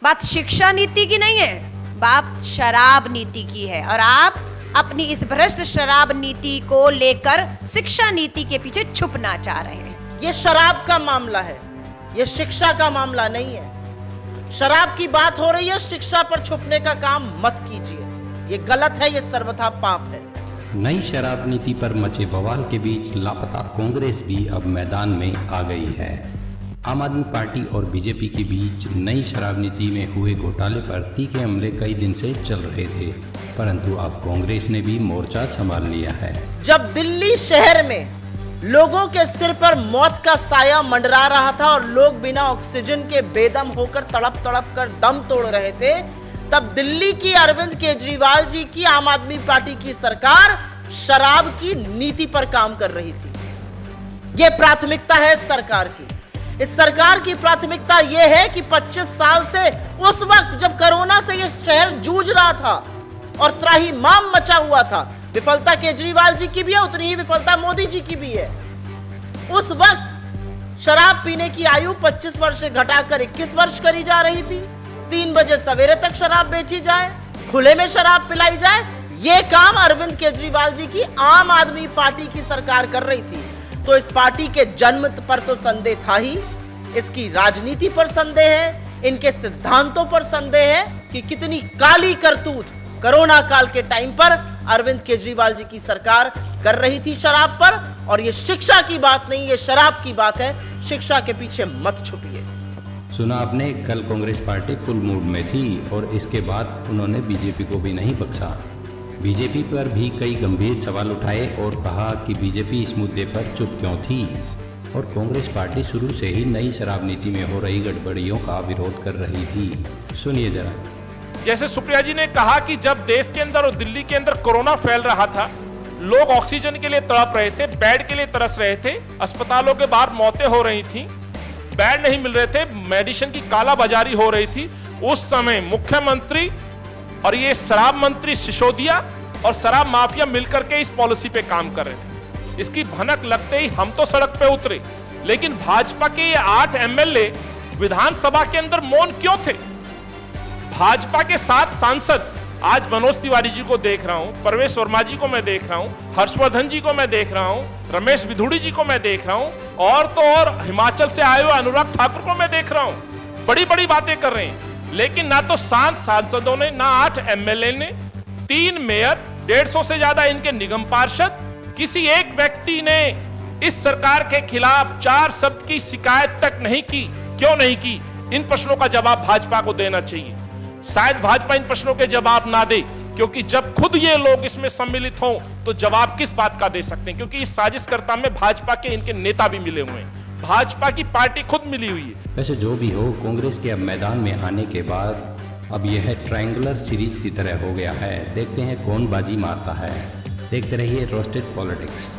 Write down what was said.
बात शिक्षा नीति की नहीं है, बात शराब नीति की है। और आप अपनी इस भ्रष्ट शराब नीति को लेकर शिक्षा नीति के पीछे छुपना चाह रहे हैं। ये शराब का मामला है, ये शिक्षा का मामला नहीं है। शराब की बात हो रही है, शिक्षा पर छुपने का काम मत कीजिए, ये गलत है, ये सर्वथा पाप है। नई शराब नीति पर मचे बवाल के बीच लापता कांग्रेस भी अब मैदान में आ गई है। आम आदमी पार्टी और बीजेपी के बीच नई शराब नीति में हुए घोटाले पर तीखे हमले कई दिन से चल रहे थे, परंतु अब कांग्रेस ने भी मोर्चा संभाल लिया है। जब दिल्ली शहर में लोगों के सिर पर मौत का साया मंडरा रहा था और लोग बिना ऑक्सीजन के बेदम होकर तड़प तड़प कर दम तोड़ रहे थे, तब दिल्ली की अरविंद केजरीवाल जी की आम आदमी पार्टी की सरकार शराब की नीति पर काम कर रही थी। यह प्राथमिकता है सरकार की। इस सरकार की प्राथमिकता यह है कि 25 साल से, उस वक्त जब कोरोना से यह शहर जूझ रहा था और त्राहिमाम मचा हुआ था, विफलता केजरीवाल जी की भी है, उतनी ही विफलता मोदी जी की भी है। उस वक्त शराब पीने की आयु 25 वर्ष से घटाकर 21 वर्ष करी जा रही थी। 3 बजे सवेरे तक शराब बेची जाए, खुले में शराब पिलाई जाए, यह काम अरविंद केजरीवाल जी की आम आदमी पार्टी की सरकार कर रही थी। तो इस पार्टी के जन्म पर तो संदेह था ही, इसकी राजनीति पर संदेह है, इनके सिद्धांतों पर संदेह है कि कितनी काली करतूत कोरोना काल के टाइम पर अरविंद केजरीवाल जी की सरकार कर रही थी शराब पर। और ये शिक्षा की बात नहीं, ये शराब की बात है। शिक्षा के पीछे मत छुपिए। सुना आपने, कल कांग्रेस पार्टी फुल मूड में थी और इसके बाद उन्होंने बीजेपी को भी नहीं बख्शा। बीजेपी पर भी कई गंभीर सवाल उठाए और कहा कि बीजेपी इस मुद्दे पर चुप क्यों थी और कांग्रेस पार्टी शुरू से ही नई शराब नीति में हो रही गड़बड़ियों का विरोध कर रही थी। सुनिए जरा। जैसे सुप्रिया जी ने कहा कि जब देश के अंदर और दिल्ली के अंदर कोरोना फैल रहा था, लोग ऑक्सीजन के लिए तड़प रहे थे, बेड के लिए तरस रहे थे, अस्पतालों के बाहर मौतें हो रही थी, बेड नहीं मिल रहे थे, मेडिसिन की कालाबाजारी हो रही थी, उस समय मुख्यमंत्री और ये शराब मंत्री सिसोदिया और शराब माफिया मिलकर के इस पॉलिसी पे काम कर रहे थे। इसकी भनक लगते ही हम तो सड़क पे उतरे, लेकिन भाजपा के ये 8 एमएलए विधानसभा के अंदर मौन क्यों थे? भाजपा के 7 सांसद, आज मनोज तिवारी जी को देख रहा हूं, परवेश वर्मा जी को मैं देख रहा हूं, हर्षवर्धन जी को मैं देख रहा हूं, रमेश बिधूड़ी जी को मैं देख रहा हूं, और तो और हिमाचल से आए हुए अनुराग ठाकुर को मैं देख रहा हूं, बड़ी बड़ी बातें कर रहे हैं। लेकिन ना तो 7 सांसदों ने, ना 8 एमएलए ने, 3 मेयर, 150 से ज्यादा इनके निगम पार्षद, किसी एक व्यक्ति ने इस सरकार के खिलाफ 4 शब्द की शिकायत तक नहीं की। क्यों नहीं की? इन प्रश्नों का जवाब भाजपा को देना चाहिए। शायद भाजपा इन प्रश्नों के जवाब ना दे, क्योंकि जब खुद ये लोग इसमें सम्मिलित हों तो जवाब किस बात का दे सकते हैं? क्योंकि इस साजिशकर्ता में भाजपा के इनके नेता भी मिले हुए हैं, भाजपा की पार्टी खुद मिली हुई है। वैसे जो भी हो, कांग्रेस के अब मैदान में आने के बाद अब यह ट्रायंगुलर सीरीज की तरह हो गया है। देखते हैं कौन बाजी मारता है। देखते रहिए रोस्टेड पॉलिटिक्स।